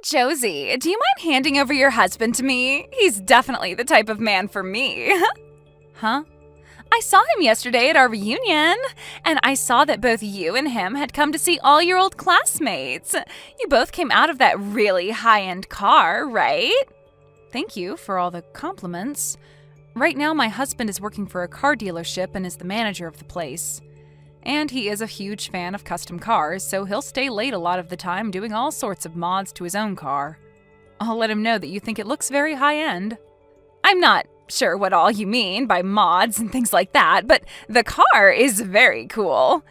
Josie, do you mind handing over your husband to me? He's definitely the type of man for me. Huh? I saw him yesterday at our reunion, and I saw that both you and him had come to see all your old classmates. You both came out of that really high-end car, right? Thank you for all the compliments. Right now, my husband is working for a car dealership and is the manager of the place. And he is a huge fan of custom cars, so he'll stay late a lot of the time doing all sorts of mods to his own car. I'll let him know that you think it looks very high-end. I'm not sure what all you mean by mods and things like that, but the car is very cool.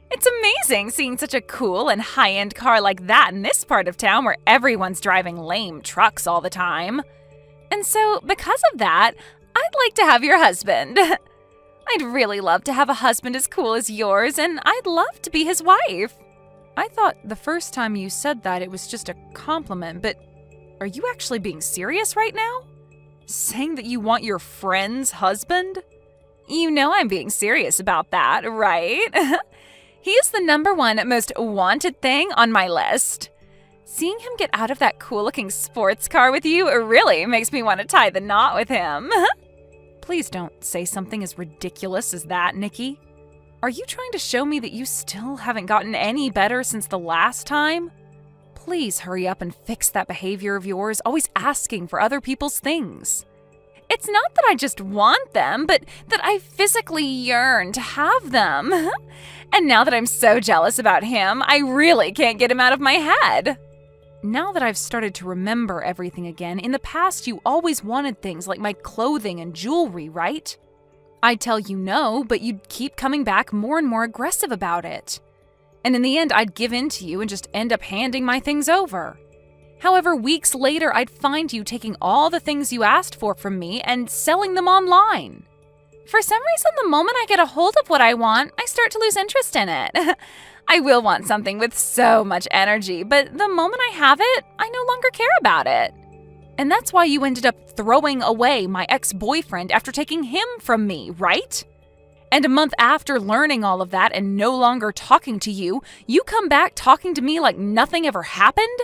It's amazing seeing such a cool and high-end car like that in this part of town where everyone's driving lame trucks all the time. And so, because of that, I'd like to have your husband. I'd really love to have a husband as cool as yours, and I'd love to be his wife. I thought the first time you said that it was just a compliment, but are you actually being serious right now? Saying that you want your friend's husband? You know I'm being serious about that, right? He's the #1 most wanted thing on my list. Seeing him get out of that cool-looking sports car with you really makes me want to tie the knot with him. Please don't say something as ridiculous as that, Nikki. Are you trying to show me that you still haven't gotten any better since the last time? Please hurry up and fix that behavior of yours, always asking for other people's things. It's not that I just want them, but that I physically yearn to have them. And now that I'm so jealous about him, I really can't get him out of my head. Now that I've started to remember everything again, in the past you always wanted things like my clothing and jewelry, right? I'd tell you no, but you'd keep coming back more and more aggressive about it. And in the end, I'd give in to you and just end up handing my things over. However, weeks later, I'd find you taking all the things you asked for from me and selling them online. For some reason, the moment I get a hold of what I want, I start to lose interest in it. I will want something with so much energy, but the moment I have it, I no longer care about it. And that's why you ended up throwing away my ex-boyfriend after taking him from me, right? And a month after learning all of that and no longer talking to you, you come back talking to me like nothing ever happened?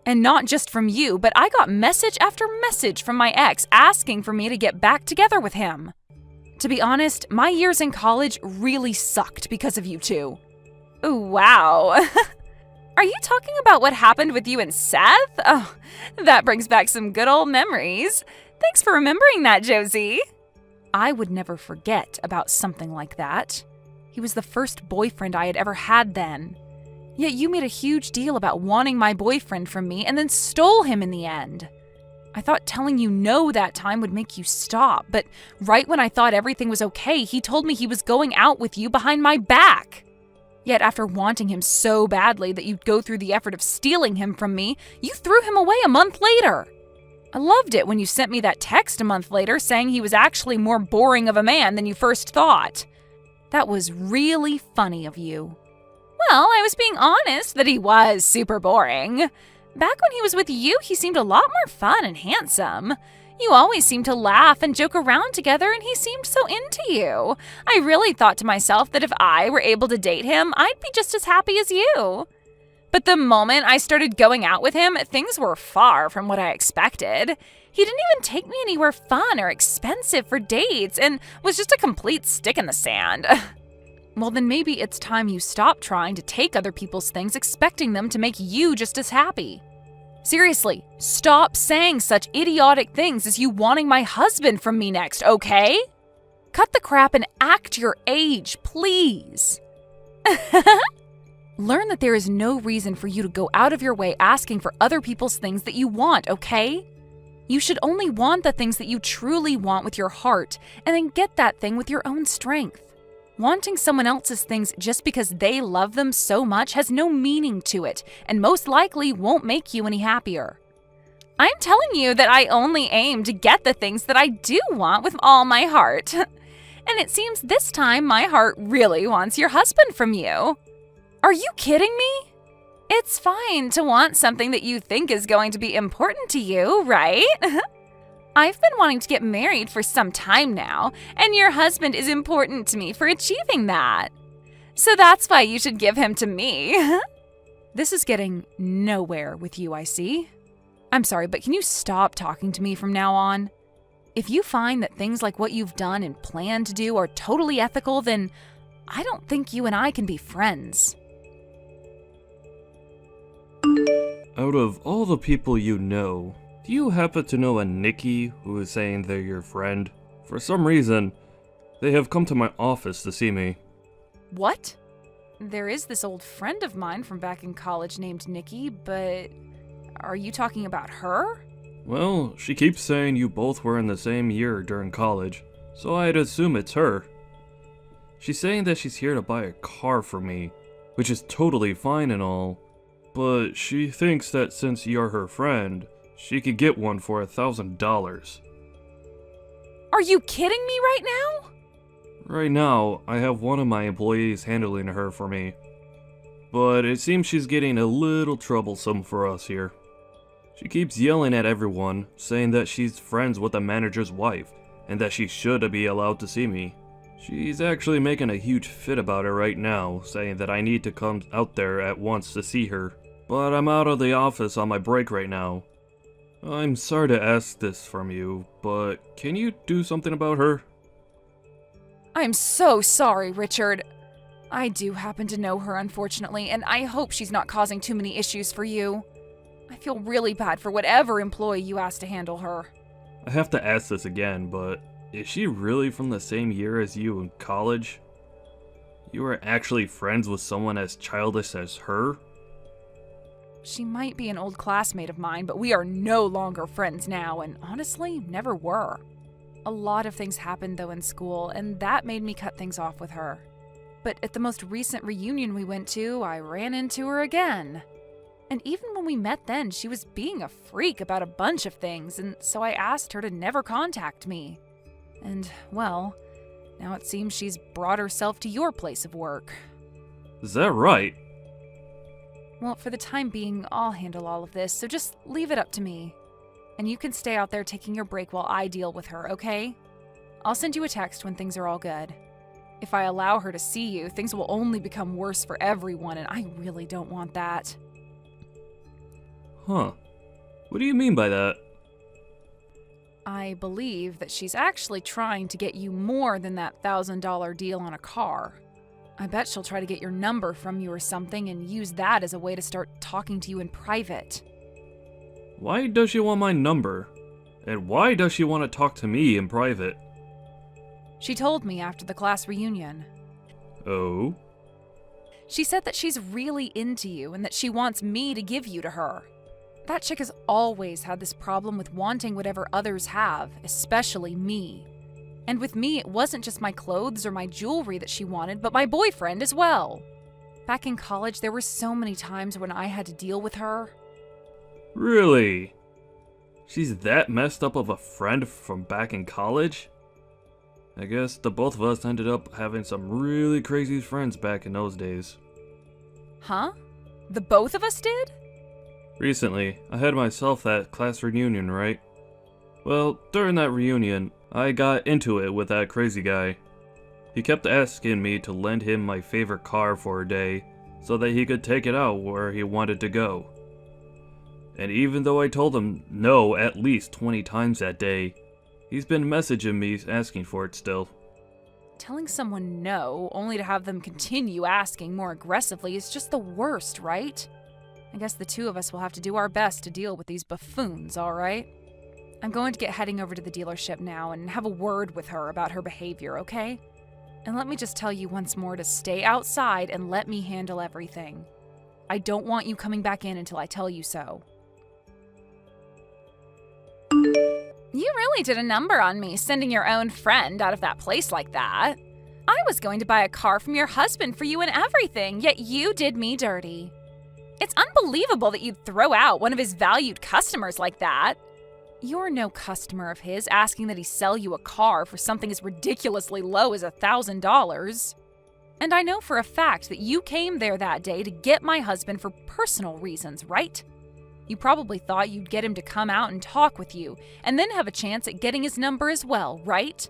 And not just from you, but I got message after message from my ex asking for me to get back together with him. To be honest, my years in college really sucked because of you two. Ooh, wow. Are you talking about what happened with you and Seth? Oh, that brings back some good old memories. Thanks for remembering that, Josie. I would never forget about something like that. He was the first boyfriend I had ever had then. Yet you made a huge deal about wanting my boyfriend from me and then stole him in the end. I thought telling you no that time would make you stop, but right when I thought everything was okay, he told me he was going out with you behind my back. Yet after wanting him so badly that you'd go through the effort of stealing him from me, you threw him away a month later. I loved it when you sent me that text a month later saying he was actually more boring of a man than you first thought. That was really funny of you. Well, I was being honest that he was super boring. Back when he was with you, he seemed a lot more fun and handsome. You always seemed to laugh and joke around together, and he seemed so into you. I really thought to myself that if I were able to date him, I'd be just as happy as you. But the moment I started going out with him, things were far from what I expected. He didn't even take me anywhere fun or expensive for dates and was just a complete stick in the sand. Well, then maybe it's time you stop trying to take other people's things expecting them to make you just as happy. Seriously, stop saying such idiotic things as you wanting my husband from me next, okay? Cut the crap and act your age, please. Learn that there is no reason for you to go out of your way asking for other people's things that you want, okay? You should only want the things that you truly want with your heart, and then get that thing with your own strength. Wanting someone else's things just because they love them so much has no meaning to it, and most likely won't make you any happier. I'm telling you that I only aim to get the things that I do want with all my heart. And it seems this time my heart really wants your husband from you. Are you kidding me? It's fine to want something that you think is going to be important to you, right? I've been wanting to get married for some time now, and your husband is important to me for achieving that. So that's why you should give him to me. This is getting nowhere with you, I see. I'm sorry, but can you stop talking to me from now on? If you find that things like what you've done and plan to do are totally ethical, then I don't think you and I can be friends. Out of all the people you know, do you happen to know a Nikki who is saying they're your friend? For some reason, they have come to my office to see me. What? There is this old friend of mine from back in college named Nikki, but are you talking about her? Well, she keeps saying you both were in the same year during college, so I'd assume it's her. She's saying that she's here to buy a car for me, which is totally fine and all, but she thinks that since you're her friend, she could get one for $1,000. Are you kidding me right now? Right now, I have one of my employees handling her for me, but it seems she's getting a little troublesome for us here. She keeps yelling at everyone, saying that she's friends with the manager's wife, and that she should be allowed to see me. She's actually making a huge fit about it right now, saying that I need to come out there at once to see her. But I'm out of the office on my break right now. I'm sorry to ask this from you, but can you do something about her? I'm so sorry, Richard. I do happen to know her, unfortunately, and I hope she's not causing too many issues for you. I feel really bad for whatever employee you asked to handle her. I have to ask this again, but is she really from the same year as you in college? You were actually friends with someone as childish as her? She might be an old classmate of mine, but we are no longer friends now, and honestly, never were. A lot of things happened, though, in school, and that made me cut things off with her. But at the most recent reunion we went to, I ran into her again. And even when we met then, she was being a freak about a bunch of things, and so I asked her to never contact me. And, well, now it seems she's brought herself to your place of work. Is that right? Well, for the time being, I'll handle all of this, so just leave it up to me. And you can stay out there taking your break while I deal with her, okay? I'll send you a text when things are all good. If I allow her to see you, things will only become worse for everyone, and I really don't want that. Huh. What do you mean by that? I believe that she's actually trying to get you more than that $1,000 deal on a car. I bet she'll try to get your number from you or something and use that as a way to start talking to you in private. Why does she want my number? And why does she want to talk to me in private? She told me after the class reunion. Oh? She said that she's really into you and that she wants me to give you to her. That chick has always had this problem with wanting whatever others have, especially me. And with me, it wasn't just my clothes or my jewelry that she wanted, but my boyfriend as well. Back in college, there were so many times when I had to deal with her. Really? She's that messed up of a friend from back in college? I guess the both of us ended up having some really crazy friends back in those days. Huh? The both of us did? Recently, I had myself that class reunion, right? Well, during that reunion, I got into it with that crazy guy. He kept asking me to lend him my favorite car for a day, so that he could take it out where he wanted to go. And even though I told him no at least 20 times that day, he's been messaging me asking for it still. Telling someone no, only to have them continue asking more aggressively, is just the worst, right? I guess the two of us will have to do our best to deal with these buffoons, alright? I'm going to get heading over to the dealership now and have a word with her about her behavior, okay? And let me just tell you once more to stay outside and let me handle everything. I don't want you coming back in until I tell you so. You really did a number on me, sending your own friend out of that place like that. I was going to buy a car from your husband for you and everything, yet you did me dirty. It's unbelievable that you'd throw out one of his valued customers like that. You're no customer of his asking that he sell you a car for something as ridiculously low as $1,000. And I know for a fact that you came there that day to get my husband for personal reasons, right? You probably thought you'd get him to come out and talk with you, and then have a chance at getting his number as well, right?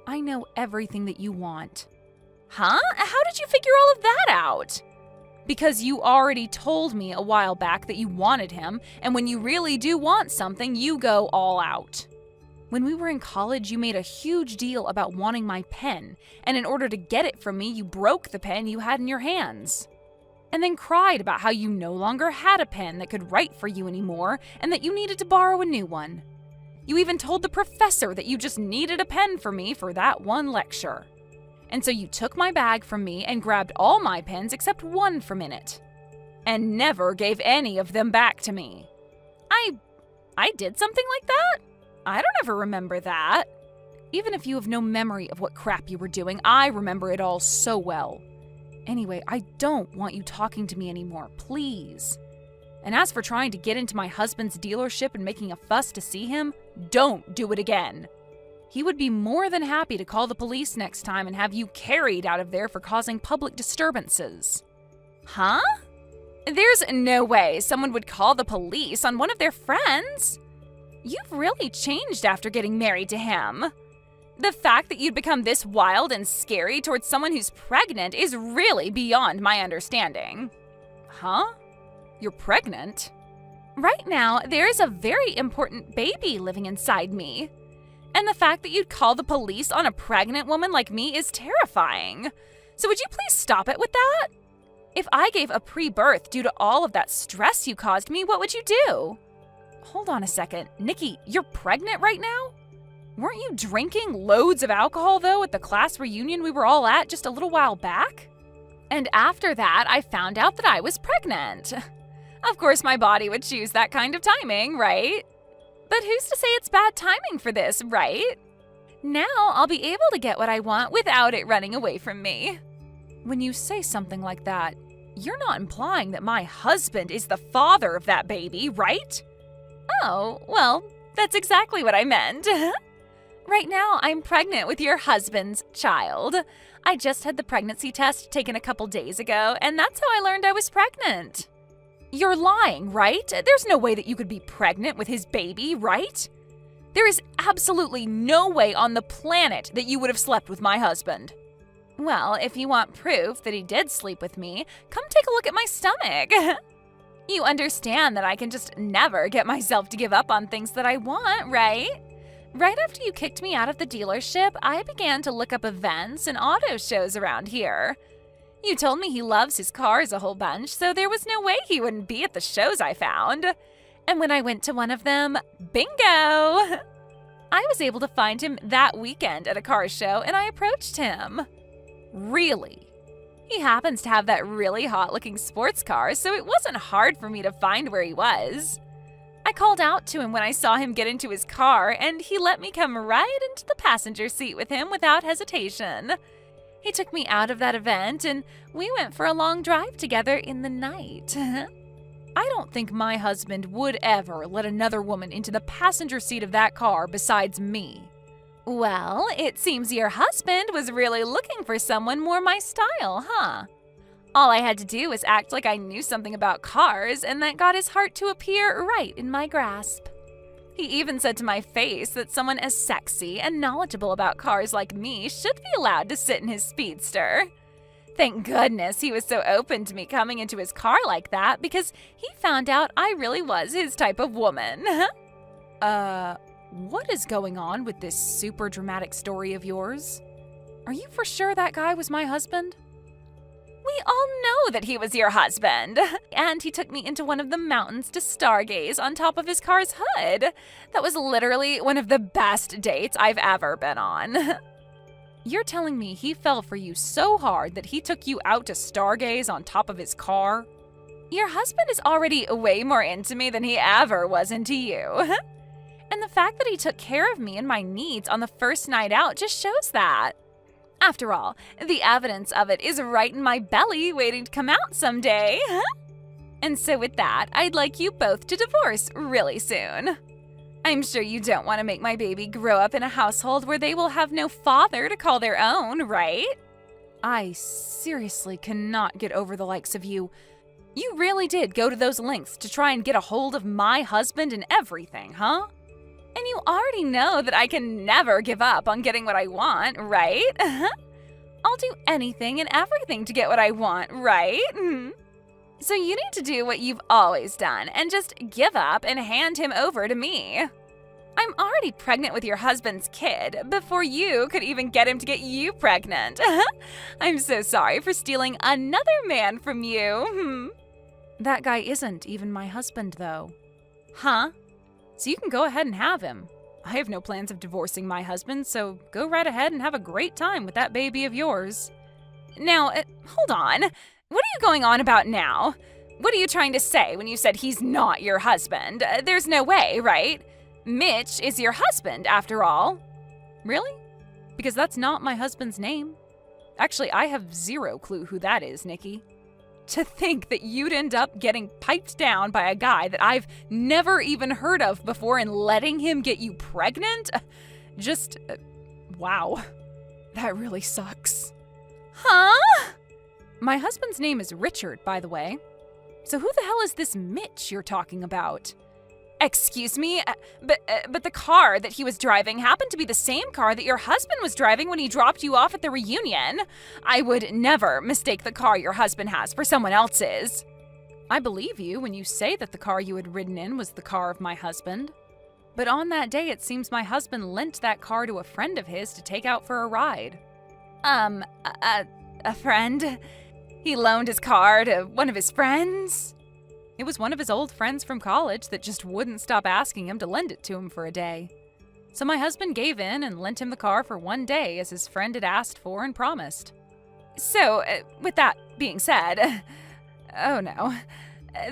I know everything that you want. Huh? How did you figure all of that out? Because you already told me a while back that you wanted him, and when you really do want something, you go all out. When we were in college, you made a huge deal about wanting my pen, and in order to get it from me, you broke the pen you had in your hands. And then cried about how you no longer had a pen that could write for you anymore, and that you needed to borrow a new one. You even told the professor that you just needed a pen for me for that one lecture. And so you took my bag from me and grabbed all my pens except one from in it. And never gave any of them back to me. I did something like that? I don't ever remember that. Even if you have no memory of what crap you were doing, I remember it all so well. Anyway, I don't want you talking to me anymore, please. And as for trying to get into my husband's dealership and making a fuss to see him, don't do it again. He would be more than happy to call the police next time and have you carried out of there for causing public disturbances. Huh? There's no way someone would call the police on one of their friends. You've really changed after getting married to him. The fact that you'd become this wild and scary towards someone who's pregnant is really beyond my understanding. Huh? You're pregnant? Right now, there is a very important baby living inside me. And the fact that you'd call the police on a pregnant woman like me is terrifying. So would you please stop it with that? If I gave a pre-birth due to all of that stress you caused me, what would you do? Hold on a second. Nikki, you're pregnant right now? Weren't you drinking loads of alcohol, though, at the class reunion we were all at just a little while back? And after that, I found out that I was pregnant. Of course, my body would choose that kind of timing, right? But who's to say it's bad timing for this, right? Now I'll be able to get what I want without it running away from me. When you say something like that, you're not implying that my husband is the father of that baby, right? Oh, well, that's exactly what I meant. Right now, I'm pregnant with your husband's child. I just had the pregnancy test taken a couple days ago, and that's how I learned I was pregnant. You're lying, right? There's no way that you could be pregnant with his baby, right? There is absolutely no way on the planet that you would have slept with my husband. Well, if you want proof that he did sleep with me, come take a look at my stomach. You understand that I can just never get myself to give up on things that I want, right? Right after you kicked me out of the dealership, I began to look up events and auto shows around here. You told me he loves his cars a whole bunch, so there was no way he wouldn't be at the shows I found. And when I went to one of them, bingo! I was able to find him that weekend at a car show, and I approached him. Really? He happens to have that really hot-looking sports car, so it wasn't hard for me to find where he was. I called out to him when I saw him get into his car, and he let me come right into the passenger seat with him without hesitation. He took me out of that event, and we went for a long drive together in the night. I don't think my husband would ever let another woman into the passenger seat of that car besides me. Well, it seems your husband was really looking for someone more my style, huh? All I had to do was act like I knew something about cars, and that got his heart to appear right in my grasp. He even said to my face that someone as sexy and knowledgeable about cars like me should be allowed to sit in his speedster. Thank goodness he was so open to me coming into his car like that, because he found out I really was his type of woman. What is going on with this super dramatic story of yours? Are you for sure that guy was my husband? We all know that he was your husband. And he took me into one of the mountains to stargaze on top of his car's hood. That was literally one of the best dates I've ever been on. You're telling me he fell for you so hard that he took you out to stargaze on top of his car? Your husband is already way more into me than he ever was into you. And the fact that he took care of me and my needs on the first night out just shows that. After all, the evidence of it is right in my belly waiting to come out someday. And so with that, I'd like you both to divorce really soon. I'm sure you don't want to make my baby grow up in a household where they will have no father to call their own, right? I seriously cannot get over the likes of you. You really did go to those lengths to try and get a hold of my husband and everything, huh? And you already know that I can never give up on getting what I want, right? I'll do anything and everything to get what I want, right? So you need to do what you've always done and just give up and hand him over to me. I'm already pregnant with your husband's kid before you could even get him to get you pregnant. I'm so sorry for stealing another man from you. That guy isn't even my husband, though. Huh? So you can go ahead and have him. I have no plans of divorcing my husband, so go right ahead and have a great time with that baby of yours. Now, hold on. What are you going on about now? What are you trying to say when you said he's not your husband? There's no way, right? Mitch is your husband, after all. Really? Because that's not my husband's name. Actually, I have zero clue who that is, Nikki. To think that you'd end up getting piped down by a guy that I've never even heard of before and letting him get you pregnant? Wow. That really sucks. Huh? My husband's name is Richard, by the way. So who the hell is this Mitch you're talking about? Excuse me, but the car that he was driving happened to be the same car that your husband was driving when he dropped you off at the reunion. I would never mistake the car your husband has for someone else's. I believe you when you say that the car you had ridden in was the car of my husband. But on that day, it seems my husband lent that car to a friend of his to take out for a ride. A friend? He loaned his car to one of his friends? It was one of his old friends from college that just wouldn't stop asking him to lend it to him for a day. So my husband gave in and lent him the car for one day as his friend had asked for and promised. So, with that being said, oh no,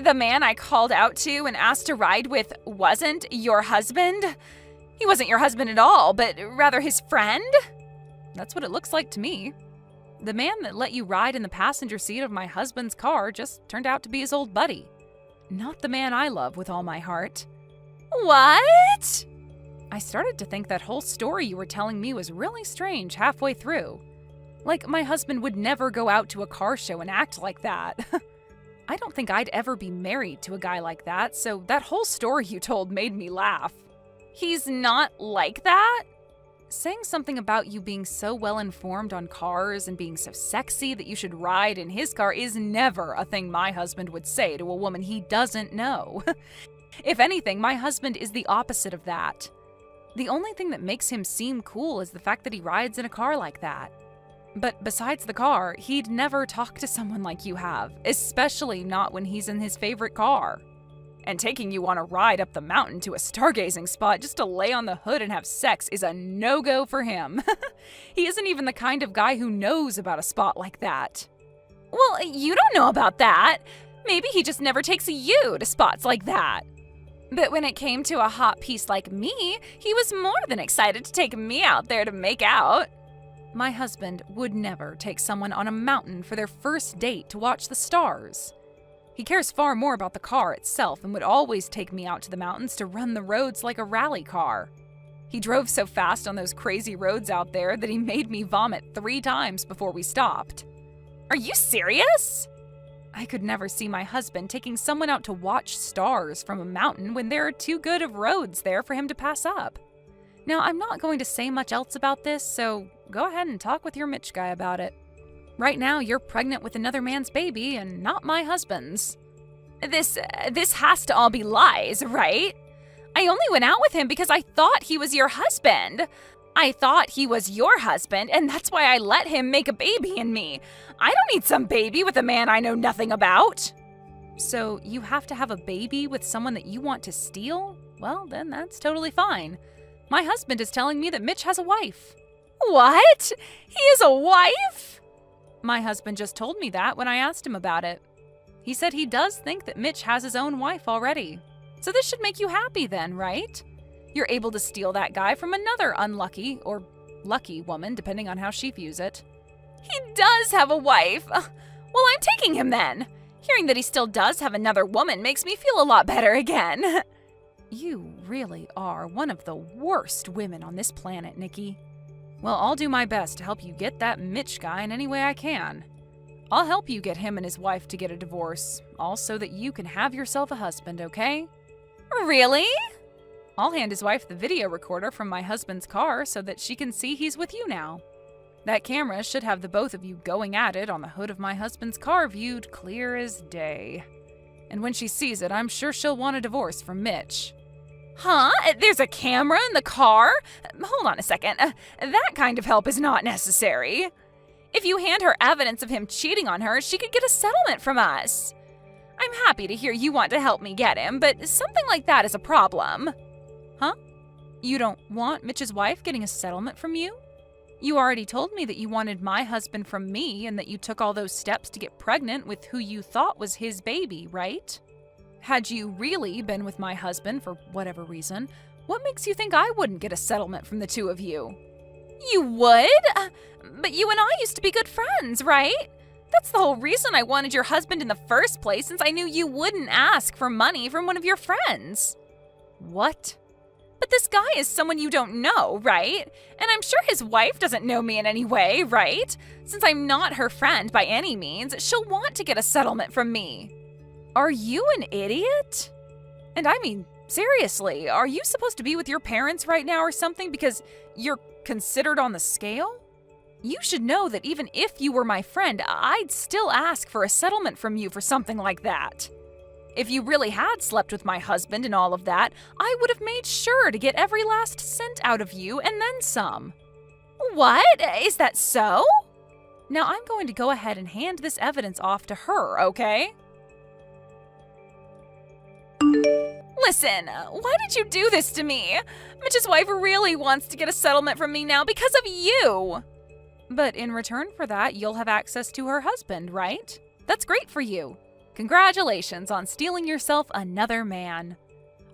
the man I called out to and asked to ride with wasn't your husband? He wasn't your husband at all, but rather his friend? That's what it looks like to me. The man that let you ride in the passenger seat of my husband's car just turned out to be his old buddy. Not the man I love with all my heart. What? I started to think that whole story you were telling me was really strange halfway through. Like my husband would never go out to a car show and act like that. I don't think I'd ever be married to a guy like that, so that whole story you told made me laugh. He's not like that? Saying something about you being so well informed on cars and being so sexy that you should ride in his car is never a thing my husband would say to a woman he doesn't know. If anything, my husband is the opposite of that. The only thing that makes him seem cool is the fact that he rides in a car like that. But besides the car, he'd never talk to someone like you have, especially not when he's in his favorite car. And taking you on a ride up the mountain to a stargazing spot just to lay on the hood and have sex is a no-go for him. He isn't even the kind of guy who knows about a spot like that. Well, you don't know about that. Maybe he just never takes you to spots like that. But when it came to a hot piece like me, he was more than excited to take me out there to make out. My husband would never take someone on a mountain for their first date to watch the stars. He cares far more about the car itself and would always take me out to the mountains to run the roads like a rally car. He drove so fast on those crazy roads out there that he made me vomit 3 times before we stopped. Are you serious? I could never see my husband taking someone out to watch stars from a mountain when there are too good of roads there for him to pass up. Now, I'm not going to say much else about this, so go ahead and talk with your Mitch guy about it. Right now, you're pregnant with another man's baby and not my husband's. This has to all be lies, right? I only went out with him because I thought he was your husband. I thought he was your husband, and that's why I let him make a baby in me. I don't need some baby with a man I know nothing about. So you have to have a baby with someone that you want to steal? Well, then that's totally fine. My husband is telling me that Mitch has a wife. What? He has a wife? My husband just told me that when I asked him about it. He said he does think that Mitch has his own wife already. So this should make you happy then, right? You're able to steal that guy from another unlucky or lucky woman, depending on how she views it. He does have a wife. Well, I'm taking him then. Hearing that he still does have another woman makes me feel a lot better again. You really are one of the worst women on this planet, Nikki. Well, I'll do my best to help you get that Mitch guy in any way I can. I'll help you get him and his wife to get a divorce, all so that you can have yourself a husband, okay? Really? I'll hand his wife the video recorder from my husband's car so that she can see he's with you now. That camera should have the both of you going at it on the hood of my husband's car viewed clear as day. And when she sees it, I'm sure she'll want a divorce from Mitch. Huh? There's a camera in the car? Hold on a second. That kind of help is not necessary. If you hand her evidence of him cheating on her, she could get a settlement from us. I'm happy to hear you want to help me get him, but something like that is a problem. Huh? You don't want Mitch's wife getting a settlement from you? You already told me that you wanted my husband from me and that you took all those steps to get pregnant with who you thought was his baby, right? Had you really been with my husband for whatever reason, what makes you think I wouldn't get a settlement from the two of you? You would? But you and I used to be good friends, right? That's the whole reason I wanted your husband in the first place, since I knew you wouldn't ask for money from one of your friends. What? But this guy is someone you don't know, right? And I'm sure his wife doesn't know me in any way, right? Since I'm not her friend by any means, she'll want to get a settlement from me. Are you an idiot? And I mean, seriously, are you supposed to be with your parents right now or something because you're considered on the scale? You should know that even if you were my friend, I'd still ask for a settlement from you for something like that. If you really had slept with my husband and all of that, I would have made sure to get every last cent out of you and then some. What? Is that so? Now I'm going to go ahead and hand this evidence off to her, okay? Listen, why did you do this to me? Mitch's wife really wants to get a settlement from me now because of you. But in return for that, you'll have access to her husband, right? That's great for you. Congratulations on stealing yourself another man.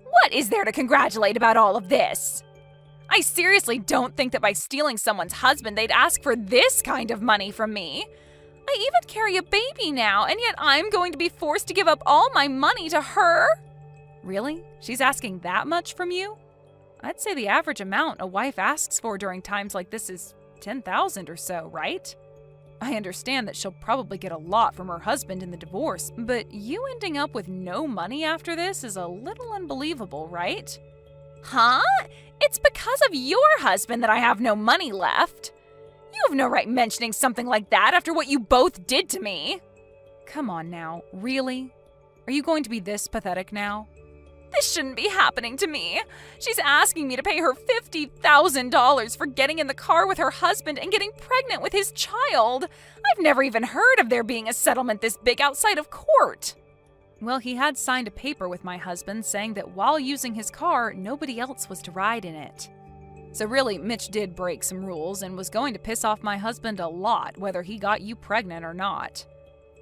What is there to congratulate about all of this? I seriously don't think that by stealing someone's husband, they'd ask for this kind of money from me. I even carry a baby now, and yet I'm going to be forced to give up all my money to her? Really? She's asking that much from you? I'd say the average amount a wife asks for during times like this is $10,000 or so, right? I understand that she'll probably get a lot from her husband in the divorce, but you ending up with no money after this is a little unbelievable, right? Huh? It's because of your husband that I have no money left. You have no right mentioning something like that after what you both did to me. Come on now, really? Are you going to be this pathetic now? This shouldn't be happening to me. She's asking me to pay her $50,000 for getting in the car with her husband and getting pregnant with his child. I've never even heard of there being a settlement this big outside of court. Well, he had signed a paper with my husband saying that while using his car, nobody else was to ride in it. So really, Mitch did break some rules and was going to piss off my husband a lot, whether he got you pregnant or not.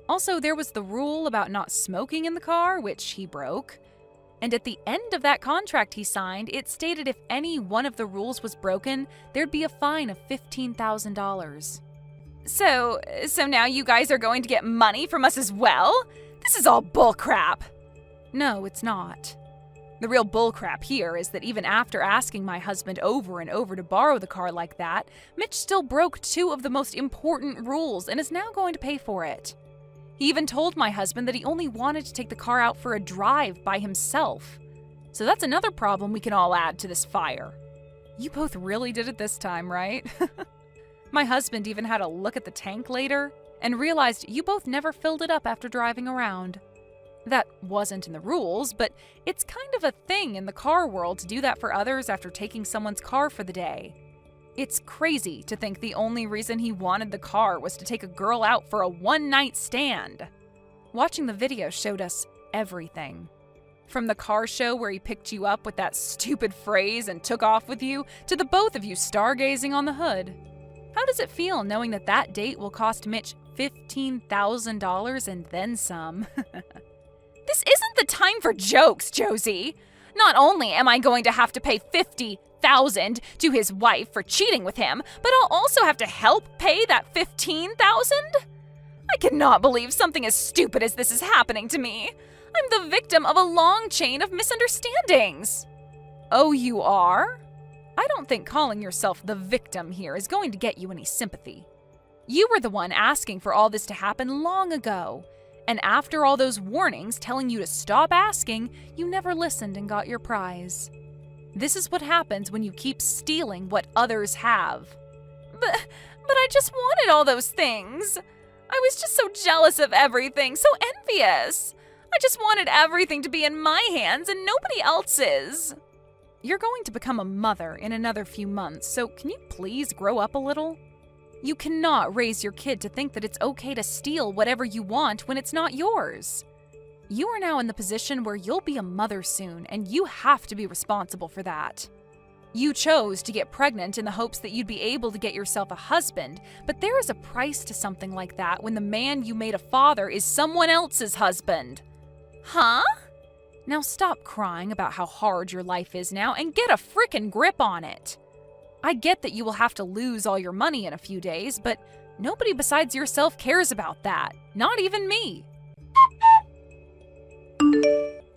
Also, there was the rule about not smoking in the car, which he broke. And at the end of that contract he signed, it stated if any one of the rules was broken, there'd be a fine of $15,000. So now you guys are going to get money from us as well? This is all bullcrap. No, it's not. The real bullcrap here is that even after asking my husband over and over to borrow the car like that, Mitch still broke two of the most important rules and is now going to pay for it. He even told my husband that he only wanted to take the car out for a drive by himself. So that's another problem we can all add to this fire. You both really did it this time, right? My husband even had a look at the tank later and realized you both never filled it up after driving around. That wasn't in the rules, but it's kind of a thing in the car world to do that for others after taking someone's car for the day. It's crazy to think the only reason he wanted the car was to take a girl out for a one-night stand. Watching the video showed us everything. From the car show where he picked you up with that stupid phrase and took off with you, to the both of you stargazing on the hood. How does it feel knowing that that date will cost Mitch $15,000 and then some? This isn't the time for jokes, Josie. Not only am I going to have to pay $50,000 to his wife for cheating with him, but I'll also have to help pay that $15,000? I cannot believe something as stupid as this is happening to me. I'm the victim of a long chain of misunderstandings. Oh, you are? I don't think calling yourself the victim here is going to get you any sympathy. You were the one asking for all this to happen long ago. And after all those warnings telling you to stop asking, you never listened and got your prize. This is what happens when you keep stealing what others have. But But I just wanted all those things. I was just so jealous of everything, so envious. I just wanted everything to be in my hands and nobody else's. You're going to become a mother in another few months, so can you please grow up a little? You cannot raise your kid to think that it's okay to steal whatever you want when it's not yours. You are now in the position where you'll be a mother soon, and you have to be responsible for that. You chose to get pregnant in the hopes that you'd be able to get yourself a husband, but there is a price to something like that when the man you made a father is someone else's husband. Huh? Now stop crying about how hard your life is now and get a frickin' grip on it. I get that you will have to lose all your money in a few days, but nobody besides yourself cares about that. Not even me.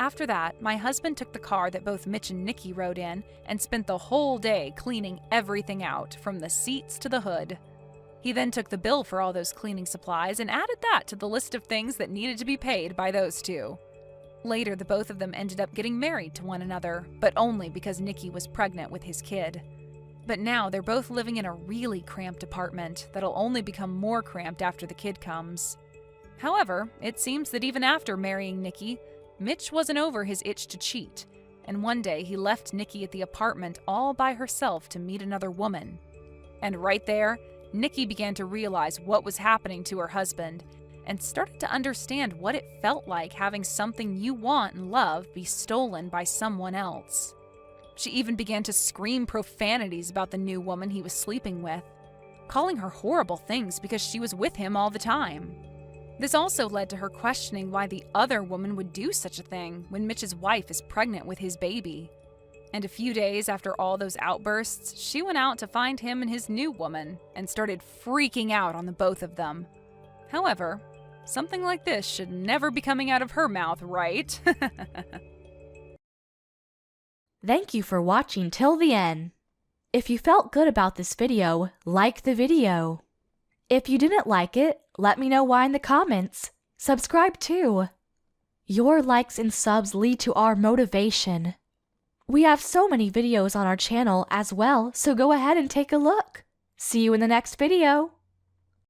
After that, my husband took the car that both Mitch and Nikki rode in and spent the whole day cleaning everything out, from the seats to the hood. He then took the bill for all those cleaning supplies and added that to the list of things that needed to be paid by those two. Later, the both of them ended up getting married to one another, but only because Nikki was pregnant with his kid. But now they're both living in a really cramped apartment that'll only become more cramped after the kid comes. However, it seems that even after marrying Nikki, Mitch wasn't over his itch to cheat, and one day he left Nikki at the apartment all by herself to meet another woman. And right there, Nikki began to realize what was happening to her husband and started to understand what it felt like having something you want and love be stolen by someone else. She even began to scream profanities about the new woman he was sleeping with, calling her horrible things because she was with him all the time. This also led to her questioning why the other woman would do such a thing when Mitch's wife is pregnant with his baby. And a few days after all those outbursts, she went out to find him and his new woman and started freaking out on the both of them. However, something like this should never be coming out of her mouth, right? Thank you for watching till the end. If you felt good about this video, like the video. If you didn't like it, let me know why in the comments. Subscribe too. Your likes and subs lead to our motivation. We have so many videos on our channel as well, so go ahead and take a look. See you in the next video.